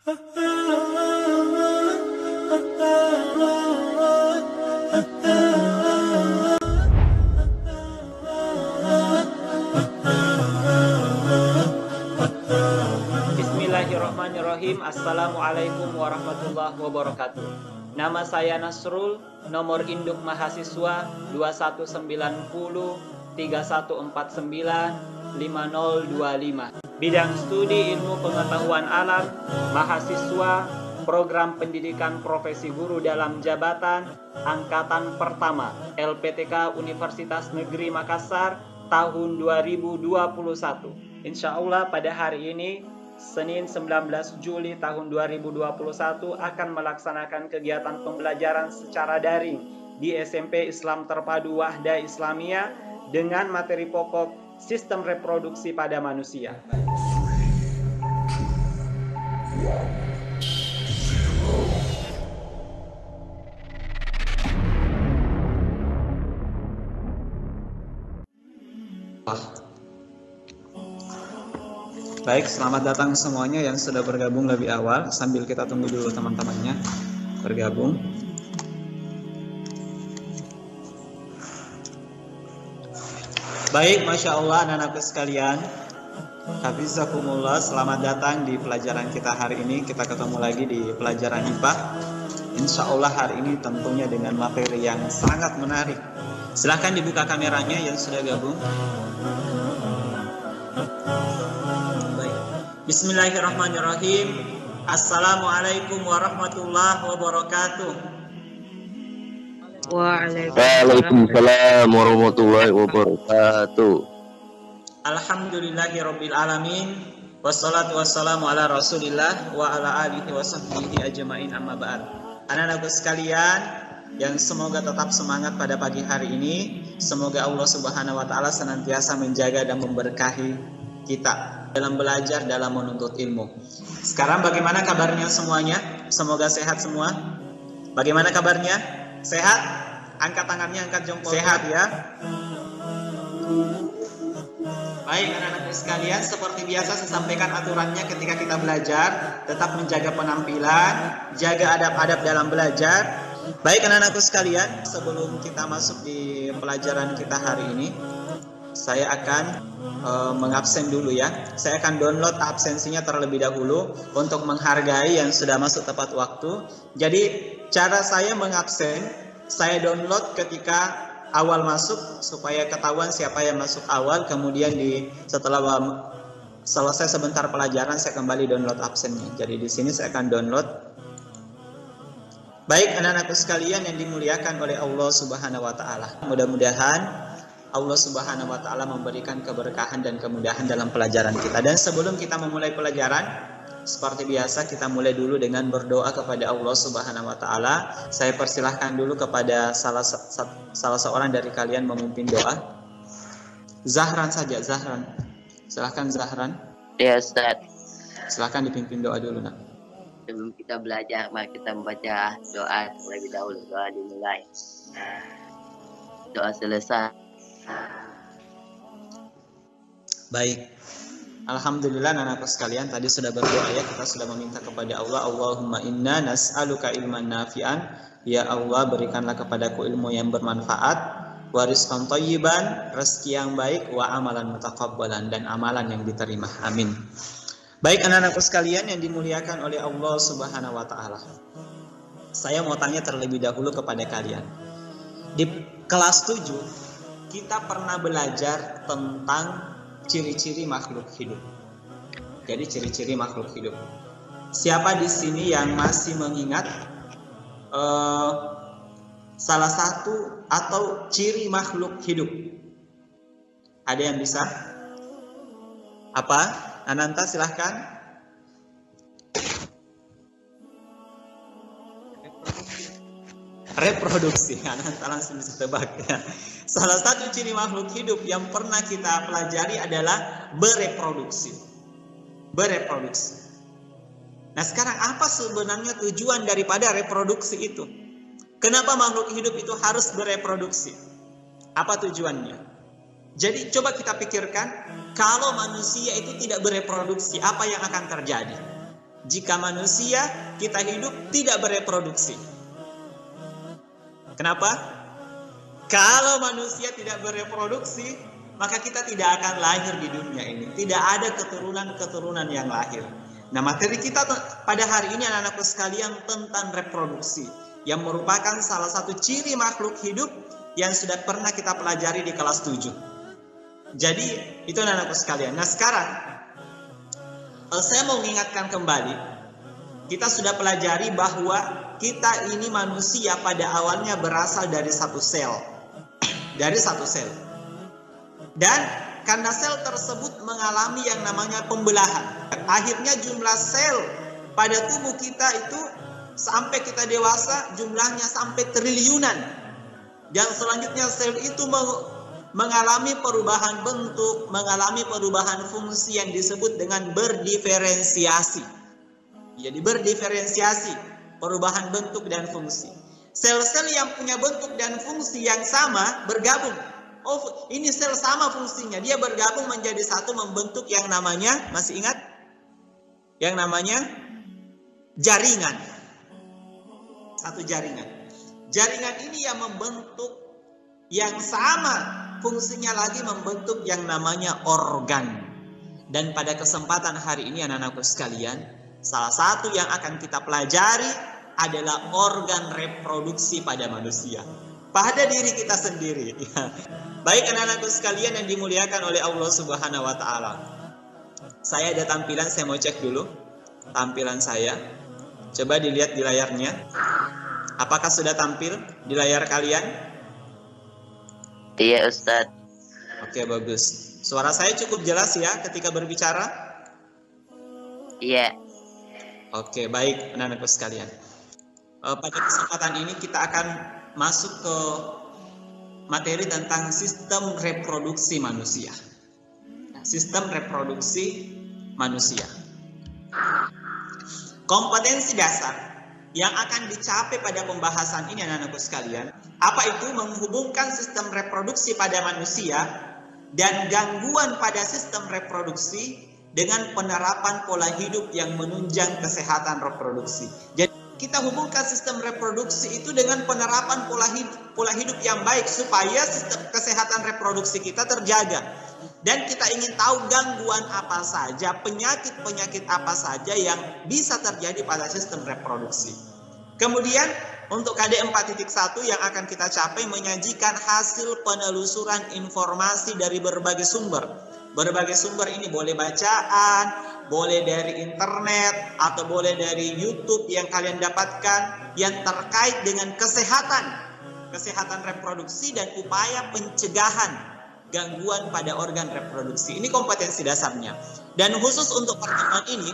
Bismillahirrahmanirrahim. Assalamualaikum warahmatullahi wabarakatuh. Nama saya Nasrul, nomor induk mahasiswa 219031495025. Bidang studi ilmu pengetahuan alam, mahasiswa program pendidikan profesi guru dalam jabatan angkatan pertama LPTK Universitas Negeri Makassar tahun 2021. Insya Allah pada hari ini Senin 19 Juli tahun 2021 akan melaksanakan kegiatan pembelajaran secara daring di SMP Islam Terpadu Wahda Islamiyah dengan materi pokok sistem reproduksi pada manusia. Baik, selamat datang semuanya yang sudah bergabung lebih awal. Sambil kita tunggu dulu teman-temannya bergabung. Baik, Masya Allah anak-anakku sekalian, Hafizakumullah, selamat datang di pelajaran kita hari ini. Kita ketemu lagi di pelajaran IPA. Insya Allah hari ini tentunya dengan materi yang sangat menarik. Silahkan dibuka kameranya yang sudah gabung. Bismillahirrahmanirrahim. Assalamualaikum warahmatullahi wabarakatuh. Waalaikumsalam warahmatullahi wabarakatuh. Alhamdulillahirabbil alamin. Wassalatu wassalamu ala Rasulillah wa ala alihi washabbihi ajmain, amma ba'd. Anak-anakku sekalian yang semoga tetap semangat pada pagi hari ini. Semoga Allah Subhanahu wa taala senantiasa menjaga dan memberkahi kita dalam belajar, dalam menuntut ilmu. Sekarang bagaimana kabarnya semuanya? Semoga sehat semua. Bagaimana kabarnya? Sehat? Angkat tangannya, angkat jempol. Sehat ya? Baik anak-anak sekalian, seperti biasa saya sampaikan aturannya ketika kita belajar. Tetap menjaga penampilan, jaga adab-adab dalam belajar. Baik anak-anakku sekalian, sebelum kita masuk di pelajaran kita hari ini, saya akan mengabsen dulu ya. Saya akan download absensinya terlebih dahulu untuk menghargai yang sudah masuk tepat waktu. Jadi cara saya mengabsen, saya download ketika awal masuk supaya ketahuan siapa yang masuk awal. Kemudian setelah selesai sebentar pelajaran saya kembali download absennya. Jadi di sini saya akan download. Baik anak-anakku sekalian yang dimuliakan oleh Allah Subhanahu wa taala. Mudah-mudahan Allah Subhanahu wa taala memberikan keberkahan dan kemudahan dalam pelajaran kita. Dan sebelum kita memulai pelajaran, seperti biasa kita mulai dulu dengan berdoa kepada Allah Subhanahu wa taala. Saya persilahkan dulu kepada salah seorang dari kalian memimpin doa. Zahran saja, Zahran. Silahkan Zahran. Ya Ustaz. Silahkan dipimpin doa dulu nak. Sebelum kita belajar, mari kita membaca doa terlebih dahulu. Doa dimulai. Doa selesai. Baik, alhamdulillah anak-anakku sekalian, tadi sudah berdoa ya, kita sudah meminta kepada Allah, Allahumma inna nas'aluka ilman nafi'an, ya Allah berikanlah kepadaku ilmu yang bermanfaat, wa rizqan thayyiban, rezeki yang baik, wa amalan mutaqabbalan, dan amalan yang diterima, amin. Baik anak-anakku sekalian yang dimuliakan oleh Allah Subhanahu wa taala, saya mau tanya terlebih dahulu kepada kalian. Di kelas 7 kita pernah belajar tentang ciri-ciri makhluk hidup. Jadi ciri-ciri makhluk hidup. Siapa di sini yang masih mengingat salah satu atau ciri makhluk hidup? Ada yang bisa? Apa? Ananta silahkan. Reproduksi. Ananta langsung bisa tebak ya. Salah satu ciri makhluk hidup yang pernah kita pelajari adalah bereproduksi. Bereproduksi. Nah sekarang apa sebenarnya tujuan daripada reproduksi itu? Kenapa makhluk hidup itu harus bereproduksi? Apa tujuannya? Jadi coba kita pikirkan, kalau manusia itu tidak bereproduksi, apa yang akan terjadi? jika manusia kita hidup tidak bereproduksi. Kenapa? Kalau manusia tidak bereproduksi, maka kita tidak akan lahir di dunia ini. Tidak ada keturunan-keturunan yang lahir. Nah, materi kita pada hari ini anak-anakku sekalian tentang reproduksi, yang merupakan salah satu ciri makhluk hidup yang sudah pernah kita pelajari di kelas 7. Jadi, itu anak-anakku sekalian. Nah, sekarang saya mau mengingatkan kembali, kita sudah pelajari bahwa kita ini manusia pada awalnya berasal dari satu sel. Dari satu sel. Dan karena sel tersebut mengalami yang namanya pembelahan, akhirnya jumlah sel pada tubuh kita itu sampai kita dewasa jumlahnya sampai triliunan. Dan selanjutnya sel itu mengalami perubahan bentuk, mengalami perubahan fungsi yang disebut dengan berdiferensiasi. Jadi berdiferensiasi, perubahan bentuk dan fungsi. Sel-sel yang punya bentuk dan fungsi yang sama bergabung. Oh, ini sel sama fungsinya, dia bergabung menjadi satu, membentuk yang namanya, masih ingat? Yang namanya jaringan. Satu jaringan. Jaringan ini yang membentuk yang sama fungsinya lagi, membentuk yang namanya organ. Dan pada kesempatan hari ini anak-anakku sekalian, salah satu yang akan kita pelajari adalah organ reproduksi pada manusia, pada diri kita sendiri. Baik anak-anakku sekalian yang dimuliakan oleh Allah Subhanahu wa taala. Saya ada tampilan, saya mau cek dulu tampilan saya. Coba dilihat di layarnya. Apakah sudah tampil di layar kalian? Iya, Ustadz. Oke, bagus. Suara saya cukup jelas ya ketika berbicara? Iya. Oke, baik anak-anakku sekalian. Pada kesempatan ini kita akan masuk ke materi tentang sistem reproduksi manusia. Sistem reproduksi manusia. Kompetensi dasar yang akan dicapai pada pembahasan ini anak-anakku sekalian, apa itu? Menghubungkan sistem reproduksi pada manusia dan gangguan pada sistem reproduksi dengan penerapan pola hidup yang menunjang kesehatan reproduksi. Jadi kita hubungkan sistem reproduksi itu dengan penerapan pola hidup yang baik supaya sistem kesehatan reproduksi kita terjaga. Dan kita ingin tahu gangguan apa saja, penyakit-penyakit apa saja yang bisa terjadi pada sistem reproduksi. Kemudian untuk KD 4.1 yang akan kita capai menyajikan hasil penelusuran informasi dari berbagai sumber. Berbagai sumber ini boleh bacaan, boleh dari internet, atau boleh dari YouTube yang kalian dapatkan yang terkait dengan kesehatan reproduksi dan upaya pencegahan gangguan pada organ reproduksi. Ini kompetensi dasarnya. Dan khusus untuk pertemuan ini,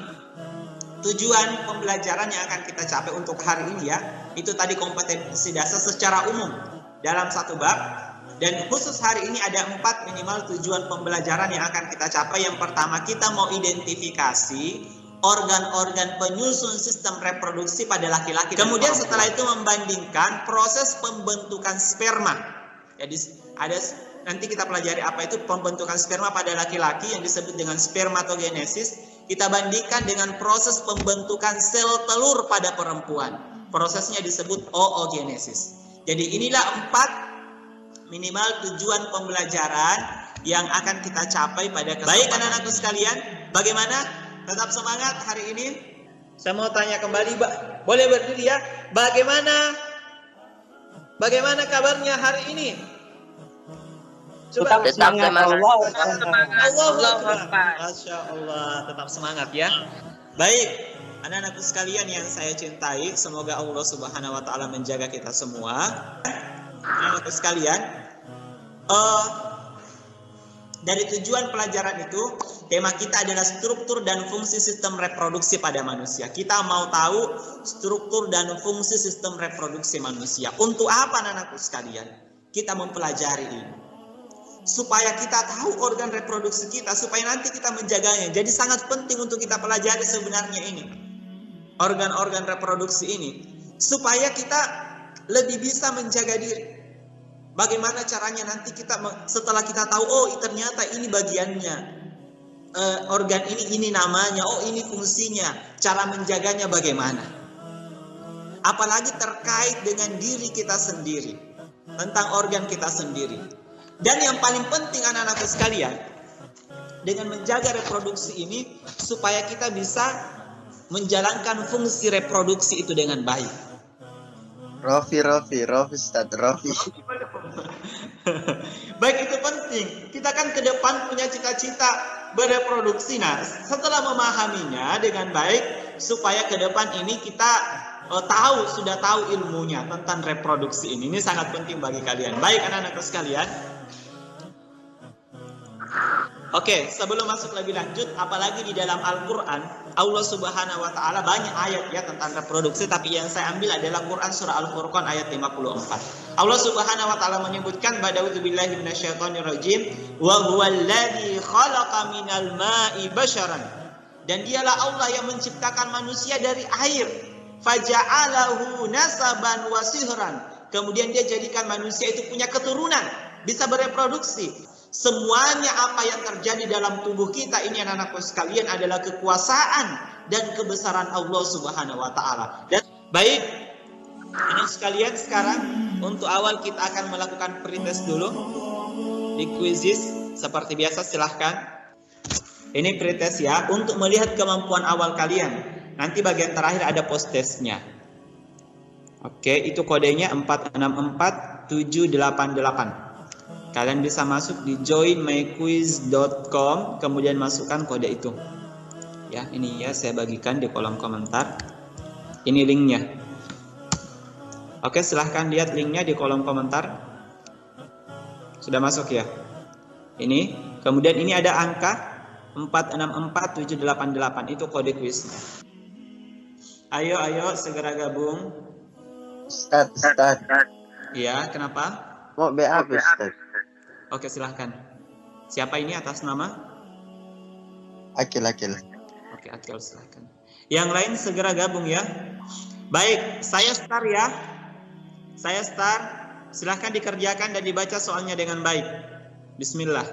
tujuan pembelajaran yang akan kita capai untuk hari ini ya, itu tadi kompetensi dasar secara umum dalam satu bab. Dan khusus hari ini ada 4 minimal tujuan pembelajaran yang akan kita capai. Yang pertama, kita mau identifikasi organ-organ penyusun sistem reproduksi pada laki-laki. Kemudian setelah itu membandingkan proses pembentukan sperma. Jadi nanti kita pelajari apa itu pembentukan sperma pada laki-laki yang disebut dengan spermatogenesis. Kita bandingkan dengan proses pembentukan sel telur pada perempuan. Prosesnya disebut oogenesis. Jadi inilah 4 minimal tujuan pembelajaran yang akan kita capai pada kesempatan. Baik anak-anakku sekalian, bagaimana? Tetap semangat hari ini? Saya mau tanya kembali, boleh berdiri ya? Bagaimana kabarnya hari ini? Coba. Tetap semangat. Allah. Masya Allah, tetap semangat ya. Baik, anak-anakku sekalian yang saya cintai, semoga Allah Subhanahu wa taala menjaga kita semua. Anak-anakku sekalian, dari tujuan pelajaran itu, tema kita adalah struktur dan fungsi sistem reproduksi pada manusia. Kita mau tahu struktur dan fungsi sistem reproduksi manusia. Untuk apa anak-anakku sekalian? Kita mempelajari ini. Supaya kita tahu organ reproduksi kita, supaya nanti kita menjaganya. Jadi sangat penting untuk kita pelajari sebenarnya ini. Organ-organ reproduksi ini. Supaya kita lebih bisa menjaga diri. Bagaimana caranya nanti kita setelah kita tahu, oh ternyata ini bagiannya. organ ini namanya, oh ini fungsinya, cara menjaganya bagaimana. Apalagi terkait dengan diri kita sendiri, tentang organ kita sendiri. Dan yang paling penting anak-anakku sekalian, dengan menjaga reproduksi ini supaya kita bisa menjalankan fungsi reproduksi itu dengan baik. Rofi Ustaz, Rofi. Baik, itu penting. Kita kan ke depan punya cita-cita bereproduksi. Nah, setelah memahaminya dengan baik, supaya ke depan ini kita sudah tahu ilmunya tentang reproduksi ini. Ini sangat penting bagi kalian. Baik anak-anakku sekalian. Oke, sebelum masuk lebih lanjut, apalagi di dalam Al-Quran, Allah Subhanahu wa Ta'ala banyak ayat ya tentang reproduksi, tapi yang saya ambil adalah Quran surah Al-Furqan ayat 54. Allah Subhanahu wa Ta'ala menyebutkan, "Ba'udzubillahi minasyaitonirrajim, wa huwallazi khalaqa minal ma'i basyaran." Dan dialah Allah yang menciptakan manusia dari air. Faja'alahu nasaban wa sihran. Kemudian dia jadikan manusia itu punya keturunan, bisa bereproduksi. Semuanya apa yang terjadi dalam tubuh kita ini anak-anakku sekalian adalah kekuasaan dan kebesaran Allah Subhanahu wa Ta'ala. Dan baik, anak sekalian, sekarang untuk awal kita akan melakukan pretest dulu di quizzes seperti biasa. Silahkan, ini pretest ya, untuk melihat kemampuan awal kalian. Nanti bagian terakhir ada post testnya. Oke, itu kodenya 464788. Kalian bisa masuk di joinmyquiz.com, kemudian masukkan kode itu. Ya, ini ya saya bagikan di kolom komentar. Ini linknya. Oke, silahkan lihat linknya di kolom komentar. Sudah masuk ya? Ini, kemudian ini ada angka 464788, itu kode kuisnya. Ayo segera gabung. Ustaz. Iya, kenapa? Mau BAB Ustaz. Oke, silahkan. Siapa ini atas nama? Akil. Oke, Akil, silahkan. Yang lain segera gabung ya. Baik, saya start ya. Saya start. Silahkan dikerjakan dan dibaca soalnya dengan baik. Bismillah.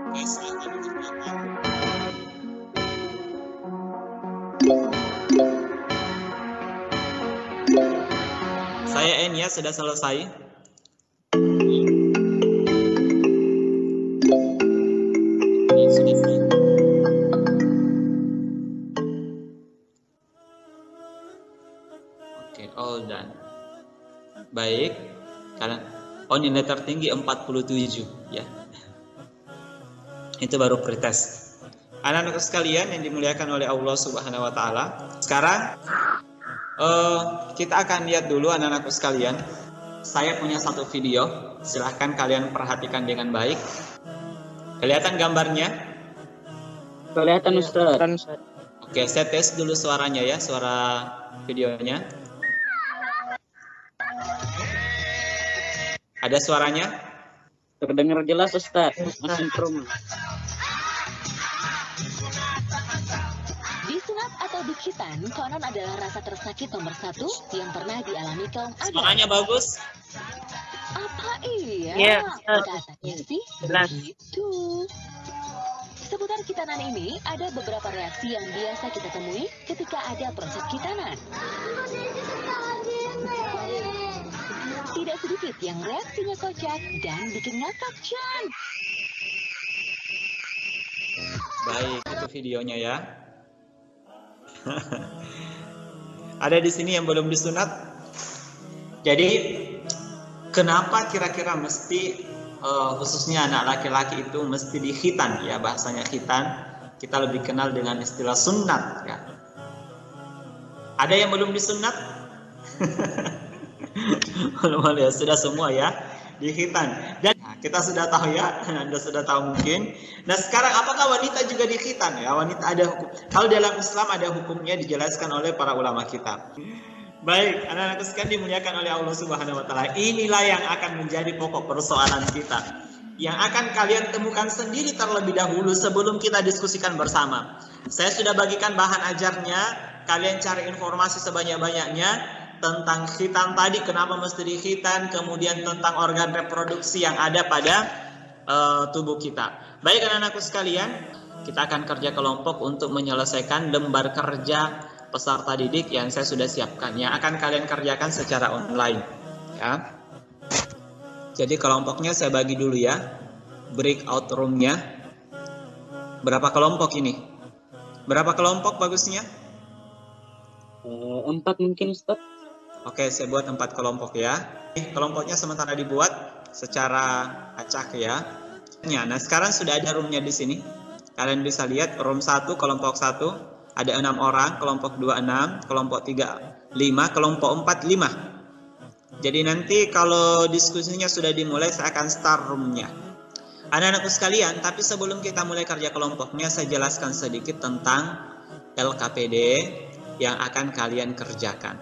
Oke, silahkan dikerjakan. Saya N ya, sudah selesai. Oke, all done. Baik, kalian nilai tertinggi 47 ya. Itu baru pretest. Anak-anak sekalian yang dimuliakan oleh Allah Subhanahu wa Ta'ala. Sekarang kita akan lihat dulu anak-anakku sekalian. Saya punya satu video, silahkan kalian perhatikan dengan baik. Kelihatan gambarnya? Kelihatan Ustaz. Oke, saya tes dulu suaranya ya, suara videonya. Ada suaranya? Terdengar jelas Ustaz. Masih promo. Disunat atau dikitan konon adalah rasa tersakit nomor 1 yang pernah dialami kaum Adam. Suaranya bagus? Apa iya? Iya, Katanya sih jelas. begitu. Seputar kitanan ini ada beberapa reaksi yang biasa kita temui ketika ada proses kitanan. Tidak sedikit yang reaksinya kocak dan bikin ngakak, Chan. Baik, itu videonya ya. Ada di sini yang belum disunat. Jadi kenapa kira-kira mesti khususnya anak laki-laki itu mesti dikhitan ya, bahasanya khitan. Kita lebih kenal dengan istilah sunat ya. Ada yang belum disunat? Belum ya, sudah semua ya dikhitan. Dan kita sudah tahu ya, Anda sudah tahu mungkin. Nah, sekarang apakah wanita juga dikhitan ya? Wanita ada hukum. Kalau dalam Islam ada hukumnya dijelaskan oleh para ulama kita. Baik, anak-anak sekalian dimuliakan oleh Allah Subhanahu wa Ta'ala. Inilah yang akan menjadi pokok persoalan kita, yang akan kalian temukan sendiri terlebih dahulu sebelum kita diskusikan bersama. Saya sudah bagikan bahan ajarnya kalian cari informasi sebanyak-banyaknya tentang khitan tadi, kenapa mesti dikhitan, kemudian tentang organ reproduksi yang ada pada tubuh kita. Baik anak-anakku sekalian, kita akan kerja kelompok untuk menyelesaikan lembar kerja peserta didik yang saya sudah siapkan, yang akan kalian kerjakan secara online. Ya. Jadi kelompoknya saya bagi dulu ya, breakout roomnya. Berapa kelompok ini? Berapa kelompok bagusnya? 4 mungkin Ustaz. Oke, saya buat 4 kelompok ya. Kelompoknya sementara dibuat secara acak ya. Nah, sekarang sudah ada roomnya di sini. Kalian bisa lihat room 1, kelompok 1 ada 6 orang, kelompok 2 6, kelompok 3 5, kelompok 4 5. Jadi nanti kalau diskusinya sudah dimulai, saya akan start roomnya. Anak-anakku sekalian, tapi sebelum kita mulai kerja kelompoknya, saya jelaskan sedikit tentang LKPD yang akan kalian kerjakan.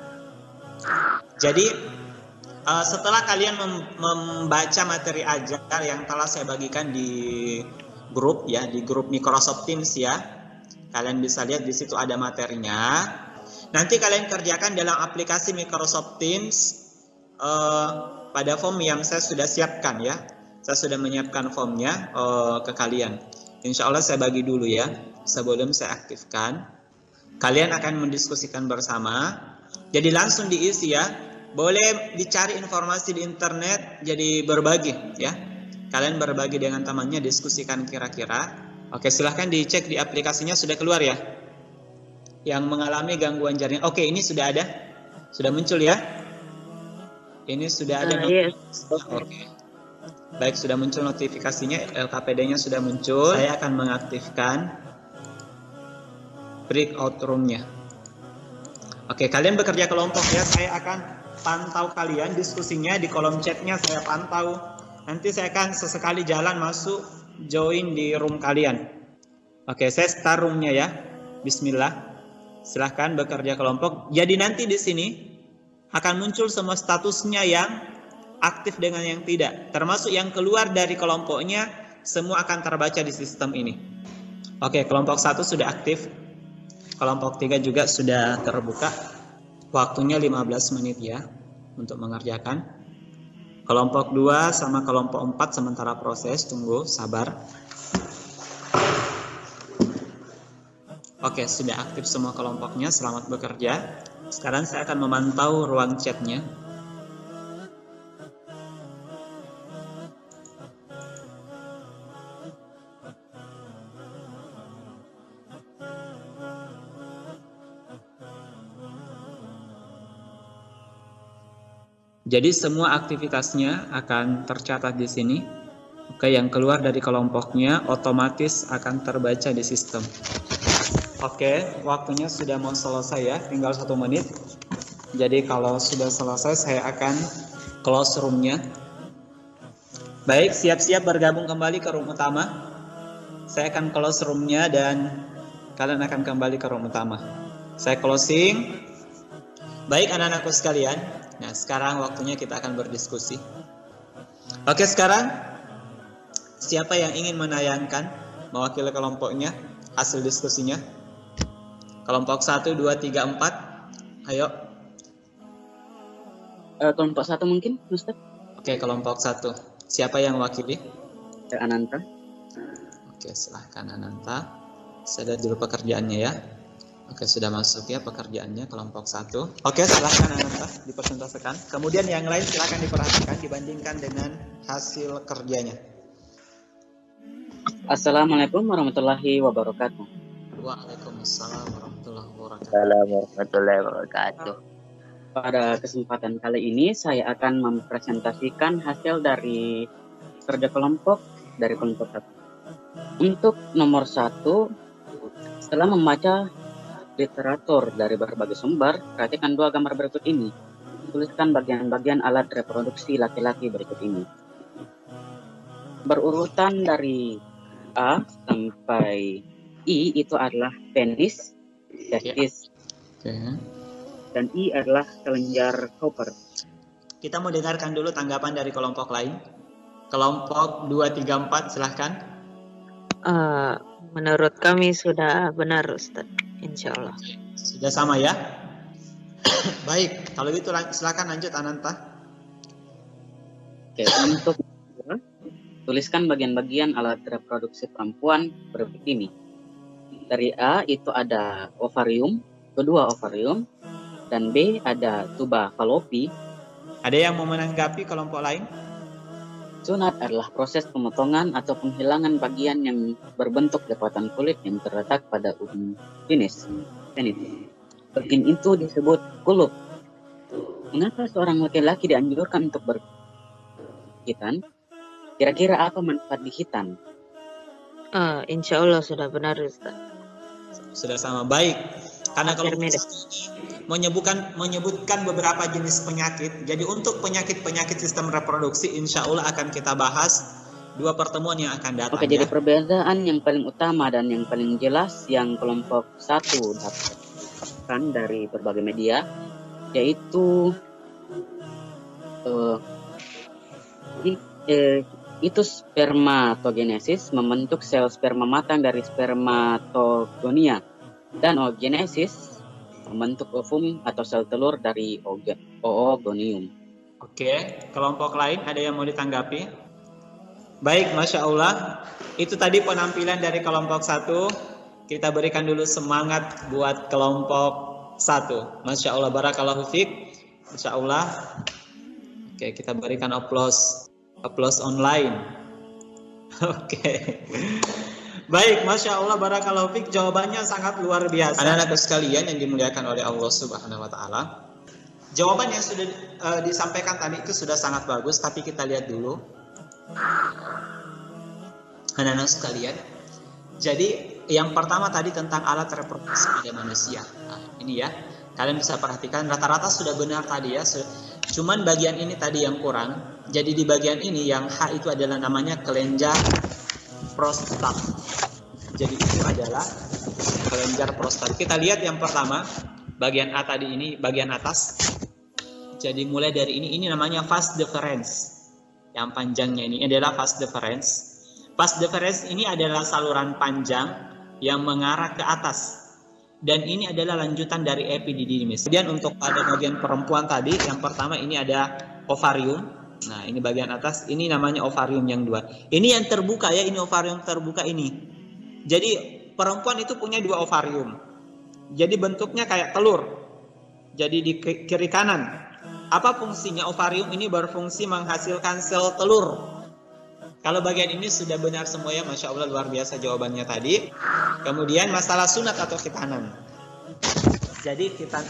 Jadi setelah kalian membaca materi ajar yang telah saya bagikan di grup ya, di grup Microsoft Teams ya, kalian bisa lihat di situ ada materinya. Nanti kalian kerjakan dalam aplikasi Microsoft Teams pada form yang saya sudah siapkan ya. Saya sudah menyiapkan formnya ke kalian. Insya Allah saya bagi dulu ya sebelum saya aktifkan. Kalian akan mendiskusikan bersama. Jadi langsung diisi ya. Boleh dicari informasi di internet. Jadi berbagi ya. Kalian berbagi dengan temannya, diskusikan kira-kira. Oke, silahkan dicek di aplikasinya sudah keluar ya. Yang mengalami gangguan jaringan. Oke, ini sudah ada. Sudah muncul ya. Ini sudah ada. Oke. Baik, sudah muncul notifikasinya, LKPD-nya sudah muncul. Saya akan mengaktifkan breakout room-nya. Oke, kalian bekerja kelompok ya. Saya akan pantau kalian diskusinya di kolom chatnya, saya pantau. Nanti saya akan sesekali jalan masuk, join di room kalian. Oke, saya start room-nya ya. Bismillah. Silahkan bekerja kelompok. Jadi nanti di sini akan muncul semua statusnya yang aktif dengan yang tidak, termasuk yang keluar dari kelompoknya, semua akan terbaca di sistem ini. Oke, kelompok 1 sudah aktif, kelompok 3 juga sudah terbuka. Waktunya 15 menit ya untuk mengerjakan. Kelompok 2 sama kelompok 4 sementara proses, tunggu, sabar. Oke, sudah aktif semua kelompoknya, selamat bekerja. Sekarang saya akan memantau ruang chatnya. Jadi semua aktivitasnya akan tercatat di sini. Oke, yang keluar dari kelompoknya otomatis akan terbaca di sistem. Oke, waktunya sudah mau selesai ya, tinggal 1 menit. Jadi kalau sudah selesai saya akan close room-nya. Baik, siap-siap bergabung kembali ke room utama. Saya akan close room-nya dan kalian akan kembali ke room utama. Saya closing. Baik anak-anakku sekalian. Nah, sekarang waktunya kita akan berdiskusi. Oke, sekarang siapa yang ingin menayangkan mewakili kelompoknya hasil diskusinya? Kelompok 1, 2, 3, 4. Ayo. Kelompok 1 mungkin, Ustaz. Oke, kelompok 1. Siapa yang mewakili? Ananta. Oke, silahkan Ananta. Saya lihat dulu pekerjaannya ya. Oke, sudah masuk ya pekerjaannya kelompok 1. Oke, silahkan Ananta dipresentasikan. Kemudian yang lain silahkan diperhatikan dibandingkan dengan hasil kerjanya. Assalamualaikum warahmatullahi wabarakatuh. Waalaikumsalam warahmatullahi wabarakatuh. Assalamualaikum warahmatullahi wabarakatuh. Pada kesempatan kali ini saya akan mempresentasikan hasil dari kerja kelompok dari kelompok 1. Untuk nomor 1, setelah membaca literatur dari berbagai sumber, perhatikan 2 gambar berikut ini. Tuliskan bagian-bagian alat reproduksi laki-laki berikut ini. Berurutan dari A sampai I itu adalah penis, testis, dan I adalah kelenjar Cooper. Kita mau dengarkan dulu tanggapan dari kelompok lain. Kelompok 2, 3, 4 silahkan. Menurut kami sudah benar Ustaz, insya Allah. Sudah sama ya? Baik, kalau gitu silakan lanjut Ananta. Oke, untuk tuliskan bagian-bagian alat reproduksi perempuan berikut ini. Dari A itu ada ovarium, kedua ovarium, dan B ada tuba falopi. Ada yang mau menanggapi kelompok lain? Sunat adalah proses pemotongan atau penghilangan bagian yang berbentuk lipatan kulit yang terletak pada ujung penis. Bagian itu disebut kulub. Mengapa seorang laki-laki dianjurkan untuk berhitan? Kira-kira apa manfaat dihitan? Insya Allah sudah benar, Ustaz. Sudah sama, baik. Karena kalau menyebutkan beberapa jenis penyakit, jadi untuk penyakit-penyakit sistem reproduksi insya Allah akan kita bahas 2 pertemuan yang akan datang. Oke, jadi perbedaan yang paling utama dan yang paling jelas yang kelompok 1 dapatkan dari berbagai media, yaitu itu spermatogenesis, membentuk sel sperma matang dari spermatogonia, dan oogenesis, membentuk ovum atau sel telur dari oogonium. Oke, kelompok lain ada yang mau ditanggapi? Baik, Masya Allah. Itu tadi penampilan dari kelompok 1. Kita berikan dulu semangat buat kelompok 1. Masya Allah, barakallahu fiik. Masya Allah. Oke, kita berikan aplaus online. Oke. Baik, Masya Allah, barakallahu fiik. Jawabannya sangat luar biasa. Anak-anak sekalian yang dimuliakan oleh Allah Subhanahu wa Ta'ala, jawaban yang sudah disampaikan tadi itu sudah sangat bagus, tapi kita lihat dulu. Anak-anak sekalian, jadi yang pertama tadi tentang alat reproduksi pada manusia. Nah, ini ya, kalian bisa perhatikan rata-rata sudah benar tadi ya. Cuman bagian ini tadi yang kurang. Jadi di bagian ini yang H itu adalah namanya kelenjar prostat. Jadi itu adalah kelenjar prostat. Kita lihat yang pertama, bagian A tadi ini, bagian atas. Jadi mulai dari ini namanya vas deferens. Yang panjangnya ini adalah vas deferens. Vas deferens ini adalah saluran panjang yang mengarah ke atas. Dan ini adalah lanjutan dari epididymis. Kemudian untuk pada bagian perempuan tadi, yang pertama ini ada ovarium. Nah, ini bagian atas, ini namanya ovarium yang 2. Ini yang terbuka ya, ini ovarium terbuka ini. Jadi perempuan itu punya 2 ovarium. Jadi bentuknya kayak telur. Jadi di kiri kanan. Apa fungsinya? Ovarium ini berfungsi menghasilkan sel telur. Kalau bagian ini sudah benar semua ya, Masya Allah, luar biasa jawabannya tadi. Kemudian masalah sunat atau khitanan. Jadi khitan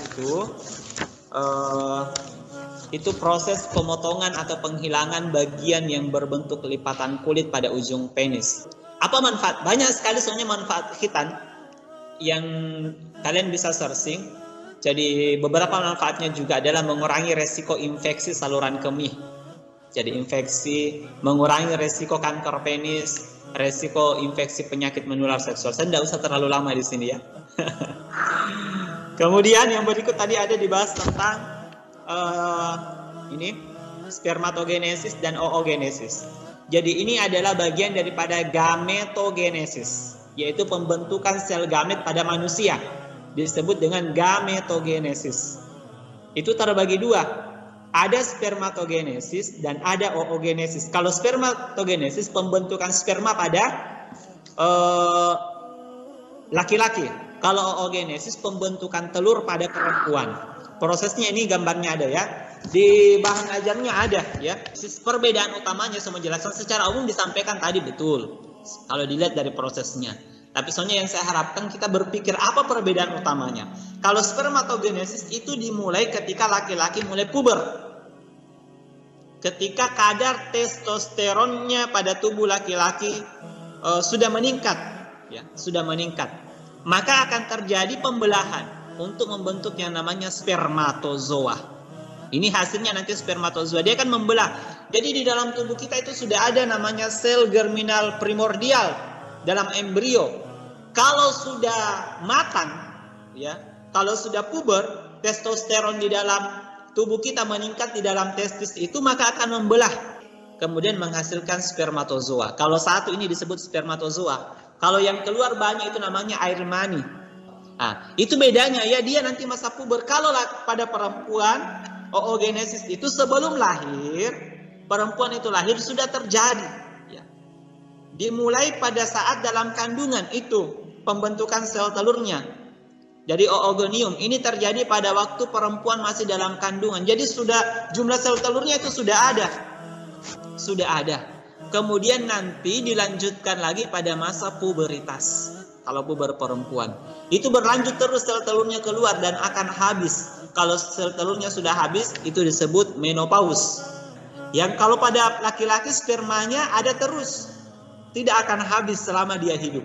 itu proses pemotongan atau penghilangan bagian yang berbentuk lipatan kulit pada ujung penis. Apa manfaat? Banyak sekali sebenarnya manfaat khitan yang kalian bisa searching. Jadi beberapa manfaatnya juga adalah mengurangi resiko infeksi saluran kemih. Jadi infeksi, mengurangi resiko kanker penis, resiko infeksi penyakit menular seksual. Saya tidak usah terlalu lama di sini ya. Kemudian yang berikut tadi ada dibahas tentang ini spermatogenesis dan oogenesis. Jadi ini adalah bagian daripada gametogenesis, yaitu pembentukan sel gamet pada manusia. Disebut dengan gametogenesis. Itu terbagi 2. Ada spermatogenesis dan ada oogenesis. Kalau spermatogenesis pembentukan sperma pada laki-laki. Kalau oogenesis pembentukan telur pada perempuan. Prosesnya ini gambarnya ada ya. Di bahan ajarnya ada ya. Perbedaan utamanya semua jelasan secara umum disampaikan tadi betul. Kalau dilihat dari prosesnya. Tapi soalnya yang saya harapkan kita berpikir apa perbedaan utamanya. Kalau spermatogenesis itu dimulai ketika laki-laki mulai puber. Ketika kadar testosteronnya pada tubuh laki-laki sudah meningkat, ya, sudah meningkat. Maka akan terjadi pembelahan untuk membentuk yang namanya spermatozoa. Ini hasilnya nanti spermatozoa, dia akan membelah. Jadi di dalam tubuh kita itu sudah ada namanya sel germinal primordial dalam embrio. Kalau sudah matang, ya, kalau sudah puber, testosteron di dalam tubuh kita meningkat di dalam testis itu, maka akan membelah, kemudian menghasilkan spermatozoa. Kalau satu ini disebut spermatozoa. Kalau yang keluar banyak itu namanya air mani. Nah, itu bedanya ya, dia nanti masa puber. Kalau pada perempuan, oogenesis itu sebelum lahir, perempuan itu lahir sudah terjadi. Ya. Dimulai pada saat dalam kandungan itu, pembentukan sel telurnya. Jadi oogonium ini terjadi pada waktu perempuan masih dalam kandungan. Jadi sudah jumlah sel telurnya itu sudah ada. Sudah ada. Kemudian nanti dilanjutkan lagi pada masa puberitas. Kalau puber perempuan itu berlanjut terus sel telurnya keluar dan akan habis. Kalau sel telurnya sudah habis itu disebut menopause. Yang kalau pada laki-laki spermanya ada terus, tidak akan habis selama dia hidup.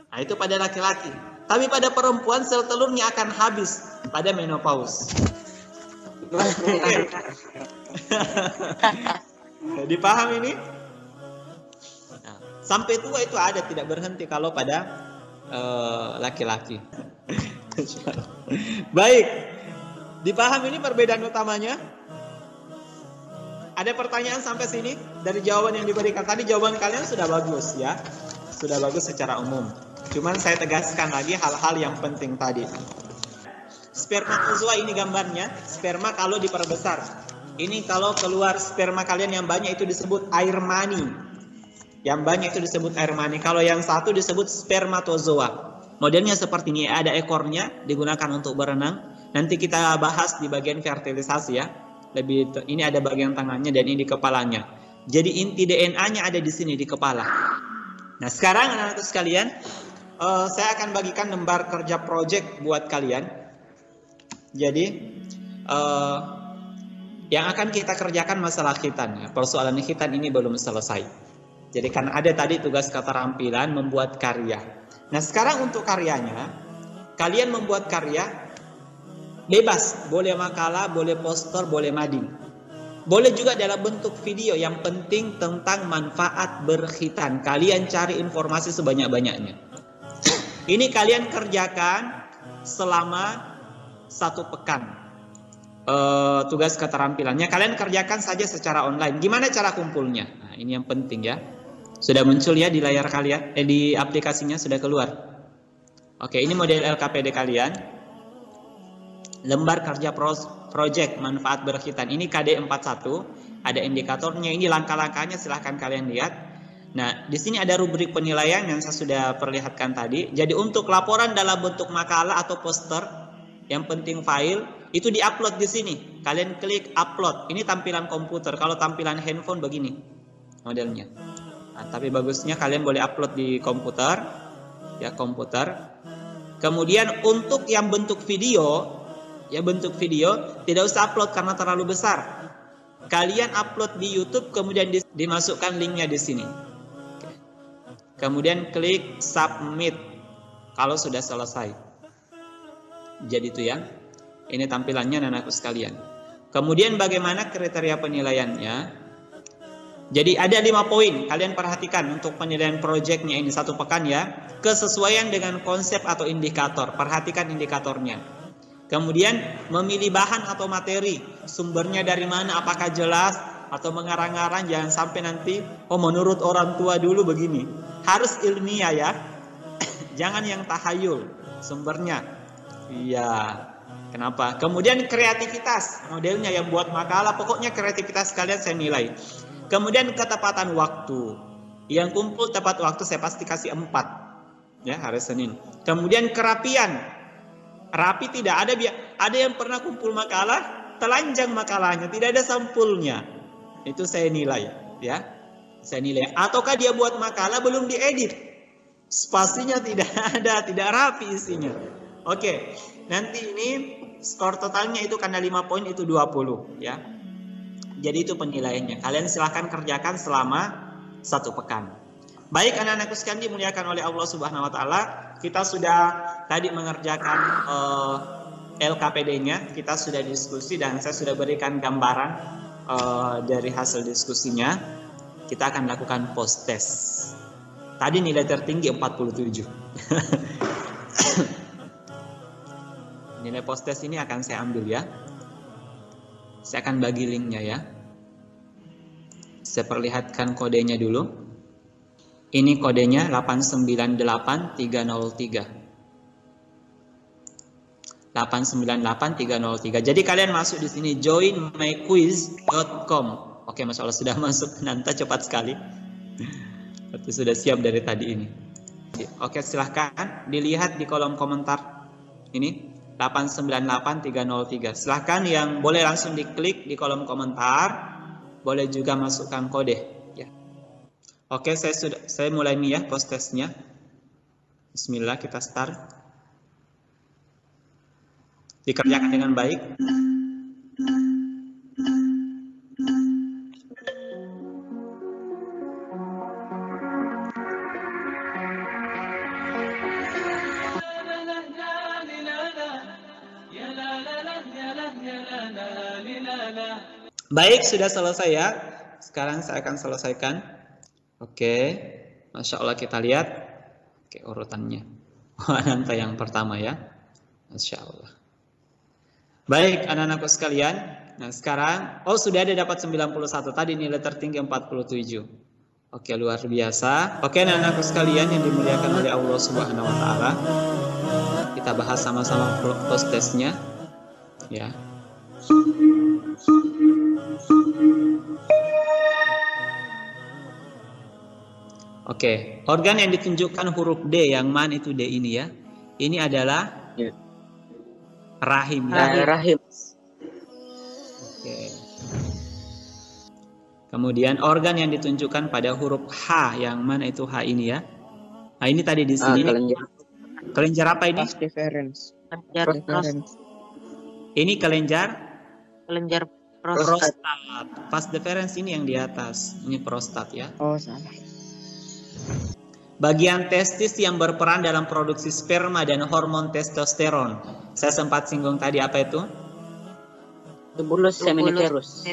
Nah itu pada laki-laki. Tapi pada perempuan sel telurnya akan habis pada menopause. Dipaham ini? Nah, sampai tua itu ada, tidak berhenti kalau pada laki-laki. Baik, dipaham ini perbedaan utamanya? Ada pertanyaan sampai sini dari jawaban yang diberikan tadi? Jawaban kalian sudah bagus ya, sudah bagus secara umum. Cuman saya tegaskan lagi hal-hal yang penting tadi. Spermatozoa ini gambarnya, sperma kalau diperbesar. Ini kalau keluar sperma kalian yang banyak itu disebut air mani. Yang banyak itu disebut air mani. Kalau yang satu disebut spermatozoa. Modelnya seperti ini, ada ekornya, digunakan untuk berenang. Nanti kita bahas di bagian fertilisasi ya. Ini ada bagian tangannya dan ini di kepalanya. Jadi inti DNA-nya ada di sini di kepala. Nah sekarang anak-anak sekalian, saya akan bagikan lembar kerja project buat kalian. Jadi yang akan kita kerjakan masalah khitan. Ya. Persoalan khitan ini belum selesai. Jadi kan ada tadi tugas keterampilan membuat karya. Nah sekarang untuk karyanya, kalian membuat karya bebas. Boleh makalah, boleh poster, boleh mading. Boleh juga dalam bentuk video, yang penting tentang manfaat berkhitan. Kalian cari informasi sebanyak-banyaknya. Ini kalian kerjakan selama 1 pekan. Tugas keterampilannya kalian kerjakan saja secara online. Gimana cara kumpulnya? Nah, ini yang penting ya. Sudah muncul ya di layar kalian, di aplikasinya sudah keluar. Oke, ini model LKPD kalian. Lembar kerja project manfaat berkhitan. Ini KD41, ada indikatornya. Ini langkah-langkahnya, silahkan kalian lihat. Nah, di sini ada rubrik penilaian yang saya sudah perlihatkan tadi. Jadi untuk laporan dalam bentuk makalah atau poster, yang penting file itu diupload di sini. Kalian klik upload. Ini tampilan komputer. Kalau tampilan handphone begini modelnya. Nah, tapi bagusnya kalian boleh upload di komputer, ya komputer. Kemudian untuk yang bentuk video, ya bentuk video tidak usah upload karena terlalu besar. Kalian upload di YouTube, kemudian dimasukkan linknya di sini. Oke. Kemudian klik submit kalau sudah selesai. Jadi itu ya. Ini tampilannya anakku sekalian. Kemudian bagaimana kriteria penilaiannya? Jadi ada 5 poin, kalian perhatikan untuk penilaian proyeknya ini 1 pekan ya. Kesesuaian dengan konsep atau indikator, perhatikan indikatornya. Kemudian memilih bahan atau materi, sumbernya dari mana, apakah jelas atau mengarang-arang, jangan sampai nanti menurut orang tua dulu begini. Harus ilmiah ya, jangan yang tahayul sumbernya. Iya, kenapa? Kemudian kreativitas, modelnya yang buat makalah, pokoknya kreativitas kalian saya nilai. Kemudian ketepatan waktu. Yang kumpul tepat waktu saya pasti kasih 4. Ya, hari Senin. Kemudian kerapian. Rapi tidak ada yang pernah kumpul makalah, telanjang makalahnya, tidak ada sampulnya. Itu saya nilai, ya. Saya nilai. Ataukah dia buat makalah belum diedit. Spasinya tidak ada, tidak rapi isinya. Oke. Nanti ini skor totalnya itu karena 5 poin itu 20, ya. Jadi itu penilaiannya. Kalian silahkan kerjakan selama 1 pekan. Baik anak-anakku sekalian dimuliakan oleh Allah Subhanahu wa taala, kita sudah tadi mengerjakan LKPD-nya, kita sudah diskusi dan saya sudah berikan gambaran dari hasil diskusinya. Kita akan lakukan post test. Tadi nilai tertinggi 47. Nilai post test ini akan saya ambil ya. Saya akan bagi linknya ya. Saya perlihatkan kodenya dulu. Ini kodenya 898303. 898-303. Jadi kalian masuk di sini joinmyquiz.com. Oke, Masya Allah sudah masuk. Nanta cepat sekali. Berarti sudah siap dari tadi ini. Oke, silahkan dilihat di kolom komentar ini 898-303. Silahkan yang boleh langsung diklik di kolom komentar, boleh juga masukkan kode. Ya. Oke, saya mulai nih ya post testnya. Bismillah, kita start. Dikerjakan dengan baik. Baik, sudah selesai ya. Sekarang saya akan selesaikan. Oke, Masya Allah, kita lihat. Oke, urutannya. Nanta yang pertama ya. Masya Allah. Baik, anak-anakku sekalian. Nah, sekarang, sudah ada dapat 91. Tadi nilai tertinggi 47. Oke, luar biasa. Oke, anak-anakku sekalian yang dimuliakan oleh Allah Subhanahu wa taala. Kita bahas sama-sama post testnya. Ya. Oke, organ yang ditunjukkan huruf D, yang mana itu D ini ya? Ini adalah rahim ya. Rahim. Oke. Kemudian organ yang ditunjukkan pada huruf H, yang mana itu H ini ya? Nah, ini tadi di sini. Kelenjar apa ini? Vas deferens. Ini kelenjar prostat. Vas deferens ini yang di atas. Ini prostat ya. Oh, salah. Bagian testis yang berperan dalam produksi sperma dan hormon testosteron. Saya sempat singgung tadi, apa itu? Tubulus seminiferus.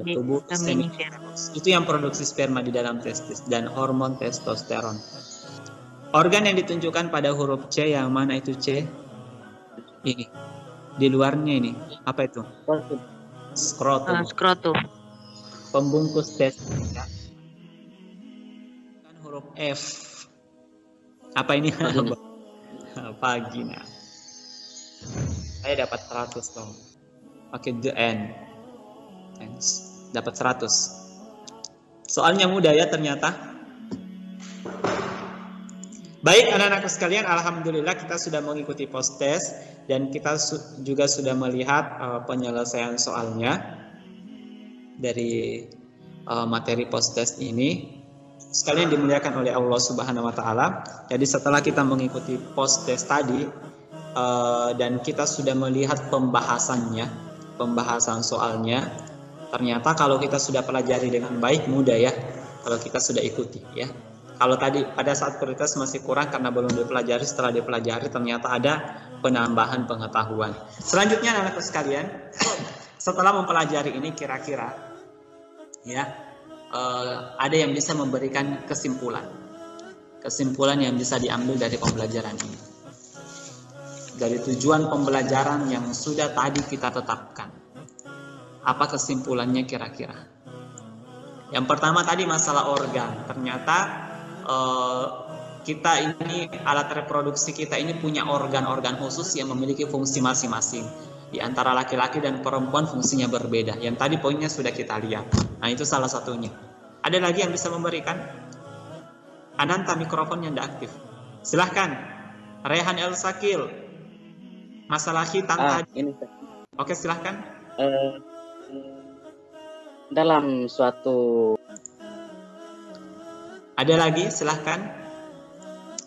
Tubuh seminiferus. Itu yang produksi sperma di dalam testis dan hormon testosteron. Organ yang ditunjukkan pada huruf C, yang mana itu C? Ini. Di luarnya ini. Apa itu? Skrotum. Skrotum. Pembungkus testis. Ya. Huruf F. Apa ini? Vagina. Saya dapat 100 dong. Oke, the N. Thanks. Dapat 100. Soalnya mudah ya ternyata. Baik, anak-anakku sekalian, alhamdulillah kita sudah mengikuti post test dan kita juga sudah melihat penyelesaian soalnya dari materi post test ini. Sekalian dimuliakan oleh Allah Subhanahu wa taala. Jadi setelah kita mengikuti post test tadi dan kita sudah melihat pembahasan soalnya, ternyata kalau kita sudah pelajari dengan baik, mudah ya kalau kita sudah ikuti ya. Kalau tadi pada saat prioritas masih kurang karena belum dipelajari, setelah dipelajari ternyata ada penambahan pengetahuan. Selanjutnya anak-anak sekalian, setelah mempelajari ini kira-kira ya ada yang bisa memberikan kesimpulan yang bisa diambil dari pembelajaran ini, dari tujuan pembelajaran yang sudah tadi kita tetapkan. Apa kesimpulannya kira-kira? Yang pertama tadi masalah organ. Ternyata kita ini, alat reproduksi kita ini punya organ-organ khusus yang memiliki fungsi masing-masing. Di antara laki-laki dan perempuan fungsinya berbeda. Yang tadi poinnya sudah kita lihat. Nah, itu salah satunya. Ada lagi yang bisa memberikan? Ananta, mikrofonnya tidak aktif. Silahkan. Rehan El Sakil. Masalah hitam tadi. Ini. Oke, silahkan. Dalam suatu... Ada lagi? Silahkan.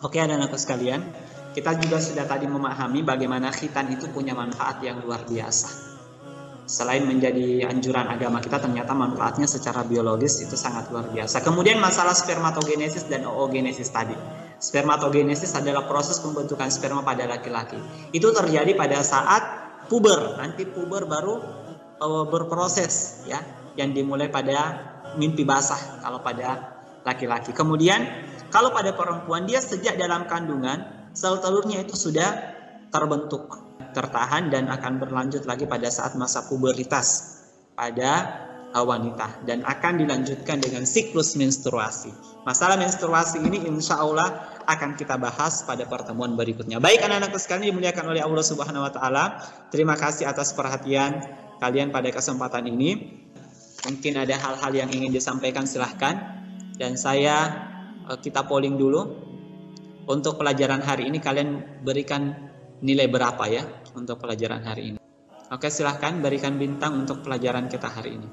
Oke, anak-anakku sekalian. Kita juga sudah tadi memahami bagaimana khitan itu punya manfaat yang luar biasa. Selain menjadi anjuran agama kita, ternyata manfaatnya secara biologis itu sangat luar biasa. Kemudian masalah spermatogenesis dan oogenesis tadi. Spermatogenesis adalah proses pembentukan sperma pada laki-laki. Itu terjadi pada saat puber. Nanti puber baru berproses ya, yang dimulai pada mimpi basah kalau pada laki-laki. Kemudian kalau pada perempuan, dia sejak dalam kandungan sel telurnya itu sudah terbentuk, tertahan dan akan berlanjut lagi pada saat masa puberitas pada wanita dan akan dilanjutkan dengan siklus menstruasi. Masalah menstruasi ini insya Allah akan kita bahas pada pertemuan berikutnya. Baik anak-anakku sekalian dimuliakan oleh Allah Subhanahu wa taala. Terima kasih atas perhatian kalian pada kesempatan ini. Mungkin ada hal-hal yang ingin disampaikan, silahkan. Dan kita polling dulu. Untuk pelajaran hari ini kalian berikan nilai berapa ya untuk pelajaran hari ini? Oke, silahkan berikan bintang untuk pelajaran kita hari ini.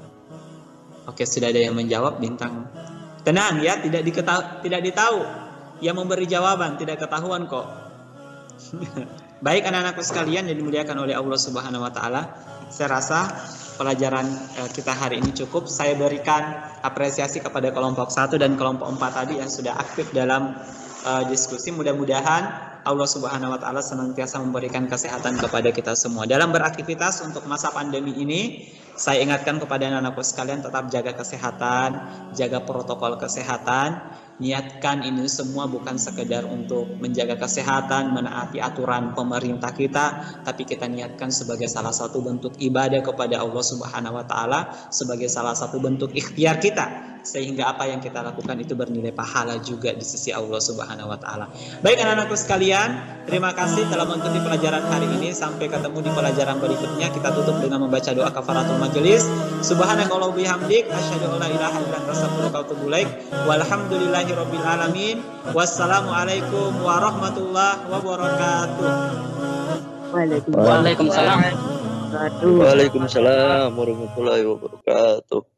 Oke, sudah ada yang menjawab bintang. Tenang ya, tidak ditahu. Yang memberi jawaban tidak ketahuan kok. Baik anak-anakku sekalian yang dimuliakan oleh Allah Subhanahu wa taala, saya rasa pelajaran kita hari ini cukup. Saya berikan apresiasi kepada kelompok 1 dan kelompok 4 tadi yang sudah aktif dalam diskusi. Mudah-mudahan Allah Subhanahu wa taala senantiasa memberikan kesehatan kepada kita semua. Dalam beraktivitas untuk masa pandemi ini, saya ingatkan kepada anak-anakku sekalian tetap jaga kesehatan, jaga protokol kesehatan. Niatkan ini semua bukan sekedar untuk menjaga kesehatan, menaati aturan pemerintah kita, tapi kita niatkan sebagai salah satu bentuk ibadah kepada Allah Subhanahu wa taala, sebagai salah satu bentuk ikhtiar kita, sehingga apa yang kita lakukan itu bernilai pahala juga di sisi Allah Subhanahu wa taala. Baik anak-anakku sekalian, terima kasih telah mengikuti pelajaran hari ini. Sampai ketemu di pelajaran berikutnya. Kita tutup dengan membaca doa kafaratul majelis. Subhanakallah bihamdik, asyhadu an la ilaha illa anta astaghfiruka wa atubu ilaik. Walhamdulillahirabbil alamin. Wassalamualaikum warahmatullahi wabarakatuh. Waalaikumsalam. Waalaikumsalam warahmatullahi wabarakatuh.